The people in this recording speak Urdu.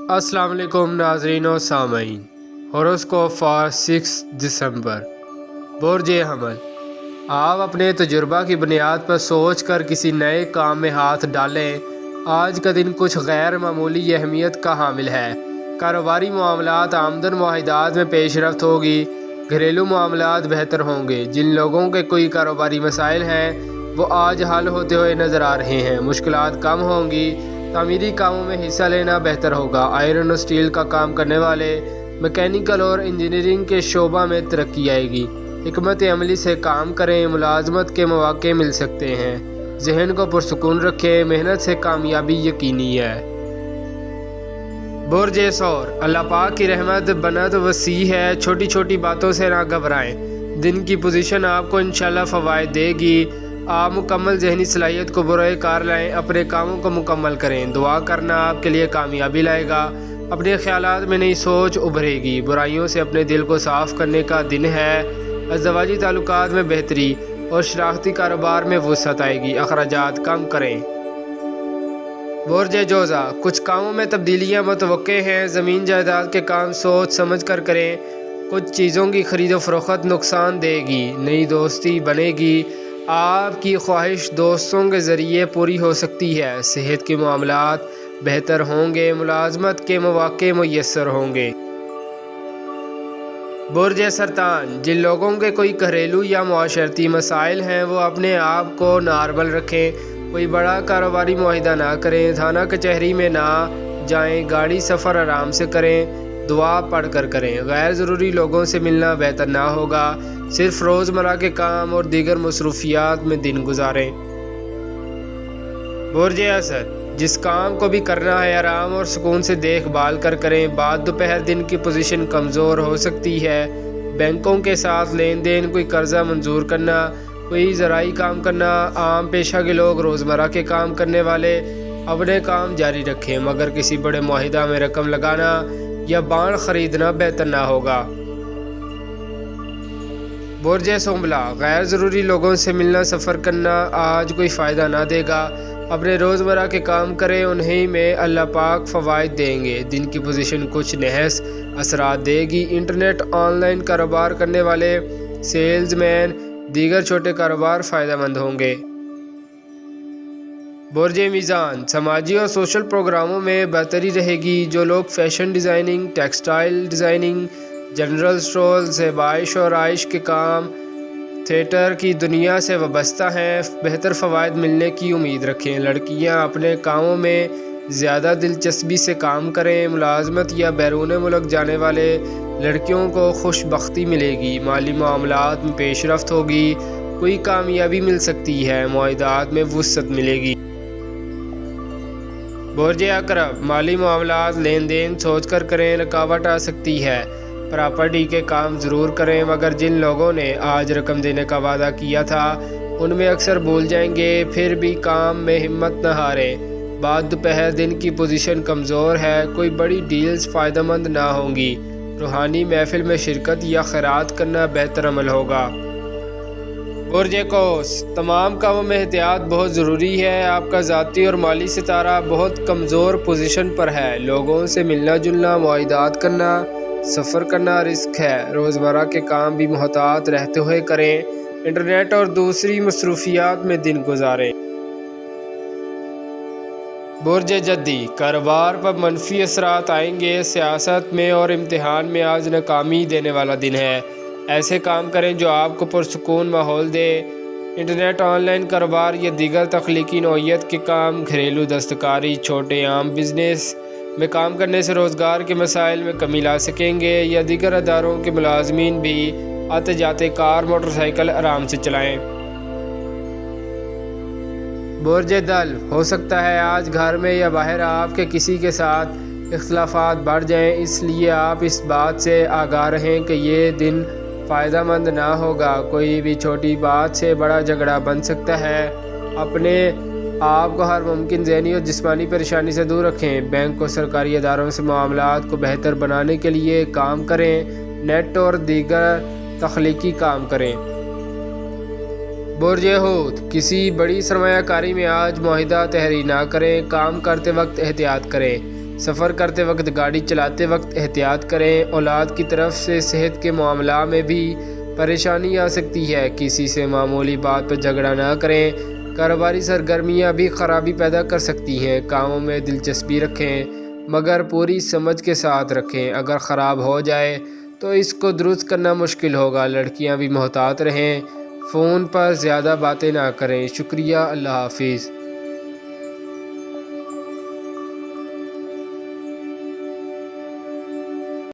السلام علیکم ناظرین و سامعین، ہوروسکوپ فار 6 دسمبر۔ برج حمل، آپ اپنے تجربہ کی بنیاد پر سوچ کر کسی نئے کام میں ہاتھ ڈالیں۔ آج کا دن کچھ غیر معمولی اہمیت کا حامل ہے۔ کاروباری معاملات، آمدن معاہدات میں پیش رفت ہوگی۔ گھریلو معاملات بہتر ہوں گے۔ جن لوگوں کے کوئی کاروباری مسائل ہیں وہ آج حل ہوتے ہوئے نظر آ رہے ہیں۔ مشکلات کم ہوں گی۔ تعمیری کاموں میں حصہ لینا بہتر ہوگا۔ آئرن اور سٹیل کا کام کرنے والے، میکینیکل اور انجینئرنگ کے شعبہ میں ترقی آئے گی۔ حکمت عملی سے کام کریں، ملازمت کے مواقع مل سکتے ہیں۔ ذہن کو پرسکون رکھیں، محنت سے کامیابی یقینی ہے۔ برج ثور، اللہ پاک کی رحمت بنت وسیع ہے، چھوٹی چھوٹی باتوں سے نہ گھبرائیں۔ دن کی پوزیشن آپ کو انشاءاللہ فوائد دے گی۔ آپ مکمل ذہنی صلاحیت کو بروئے کار لائیں، اپنے کاموں کو مکمل کریں۔ دعا کرنا آپ کے لیے کامیابی لائے گا۔ اپنے خیالات میں نئی سوچ ابھرے گی۔ برائیوں سے اپنے دل کو صاف کرنے کا دن ہے۔ ازدواجی تعلقات میں بہتری اور شراکتی کاروبار میں وسعت آئے گی۔ اخراجات کم کریں۔ برج جوزا، کچھ کاموں میں تبدیلیاں متوقع ہیں۔ زمین جائیداد کے کام سوچ سمجھ کر کریں۔ کچھ چیزوں کی خرید و فروخت نقصان دے گی۔ نئی دوستی بنے گی۔ آپ کی خواہش دوستوں کے ذریعے پوری ہو سکتی ہے۔ صحت کے معاملات بہتر ہوں گے۔ ملازمت کے مواقع میسر ہوں گے۔ برج سرطان، جن لوگوں کے کوئی گھریلو یا معاشرتی مسائل ہیں وہ اپنے آپ کو نارمل رکھیں۔ کوئی بڑا کاروباری معاہدہ نہ کریں۔ تھانہ کچہری میں نہ جائیں۔ گاڑی سفر آرام سے کریں۔ دعا پڑھ کر کریں۔ غیر ضروری لوگوں سے ملنا بہتر نہ ہوگا۔ صرف روزمرہ کے کام اور دیگر مصروفیات میں دن گزاریں۔ برج اسد، جس کام کو بھی کرنا ہے آرام اور سکون سے دیکھ بھال کر کریں۔ بعد دوپہر دن کی پوزیشن کمزور ہو سکتی ہے۔ بینکوں کے ساتھ لین دین، کوئی قرضہ منظور کرنا، کوئی زرعی کام کرنا۔ عام پیشہ کے لوگ، روزمرہ کے کام کرنے والے اپنے کام جاری رکھیں، مگر کسی بڑے معاہدہ میں رقم لگانا یا بانڈ خریدنا بہتر نہ ہوگا۔ برج سنبلا، غیر ضروری لوگوں سے ملنا سفر کرنا آج کوئی فائدہ نہ دے گا۔ اپنے روزمرہ کے کام کریں، انہی میں اللہ پاک فوائد دیں گے۔ دن کی پوزیشن کچھ نحس اثرات دے گی۔ انٹرنیٹ آن لائن کاروبار کرنے والے، سیلز مین، دیگر چھوٹے کاروبار فائدہ مند ہوں گے۔ برج میزان، سماجی اور سوشل پروگراموں میں بہتری رہے گی۔ جو لوگ fashion designing, textile designing, general store, زیبائش اور آرائش کے کام، تھیٹر کی دنیا سے وابستہ ہیں، بہتر فوائد ملنے کی امید رکھیں۔ لڑکیاں اپنے کاموں میں زیادہ دلچسپی سے کام کریں۔ ملازمت یا بیرون ملک جانے والے لڑکیوں کو خوش بختی ملے گی۔ مالی معاملات میں پیش رفت ہوگی۔ کوئی کامیابی مل سکتی ہے۔ معاہدات میں وسعت ملے گی۔ برج عقرب، مالی معاملات لین دین سوچ کر کریں، رکاوٹ آ سکتی ہے۔ پراپرٹی کے کام ضرور کریں، مگر جن لوگوں نے آج رقم دینے کا وعدہ کیا تھا ان میں اکثر بھول جائیں گے۔ پھر بھی کام میں ہمت نہ ہاریں۔ بعد دوپہر دن کی پوزیشن کمزور ہے۔ کوئی بڑی ڈیلز فائدہ مند نہ ہوں گی۔ روحانی محفل میں شرکت یا خیرات کرنا بہتر عمل ہوگا۔ برج قوس، تمام کاموں میں احتیاط بہت ضروری ہے۔ آپ کا ذاتی اور مالی ستارہ بہت کمزور پوزیشن پر ہے۔ لوگوں سے ملنا جلنا، معاہدات کرنا، سفر کرنا رسک ہے۔ روزمرہ کے کام بھی محتاط رہتے ہوئے کریں۔ انٹرنیٹ اور دوسری مصروفیات میں دن گزاریں۔ برج جدی، کاروبار پر منفی اثرات آئیں گے۔ سیاست میں اور امتحان میں آج ناکامی دینے والا دن ہے۔ ایسے کام کریں جو آپ کو پرسکون ماحول دے۔ انٹرنیٹ آن لائن کاروبار یا دیگر تخلیقی نوعیت کے کام، گھریلو دستکاری، چھوٹے عام بزنس میں کام کرنے سے روزگار کے مسائل میں کمی لا سکیں گے، یا دیگر اداروں کے ملازمین بھی آتے جاتے کار موٹر سائیکل آرام سے چلائیں۔ برج دل، ہو سکتا ہے آج گھر میں یا باہر آپ کے کسی کے ساتھ اختلافات بڑھ جائیں، اس لیے آپ اس بات سے آگاہ رہیں کہ یہ دن فائدہ مند نہ ہوگا۔ کوئی بھی چھوٹی بات سے بڑا جھگڑا بن سکتا ہے۔ اپنے آپ کو ہر ممکن ذہنی اور جسمانی پریشانی سے دور رکھیں۔ بینک اور سرکاری اداروں سے معاملات کو بہتر بنانے کے لیے کام کریں۔ نیٹ اور دیگر تخلیقی کام کریں۔ برج حوت، کسی بڑی سرمایہ کاری میں آج معاہدہ تحریر نہ کریں۔ کام کرتے وقت احتیاط کریں۔ سفر کرتے وقت گاڑی چلاتے وقت احتیاط کریں۔ اولاد کی طرف سے صحت کے معاملات میں بھی پریشانی آ سکتی ہے، کسی سے معمولی بات پر جھگڑا نہ کریں۔ کاروباری سرگرمیاں بھی خرابی پیدا کر سکتی ہیں، کاموں میں دلچسپی رکھیں مگر پوری سمجھ کے ساتھ رکھیں، اگر خراب ہو جائے تو اس کو درست کرنا مشکل ہوگا۔ لڑکیاں بھی محتاط رہیں، فون پر زیادہ باتیں نہ کریں۔ شکریہ، اللہ حافظ۔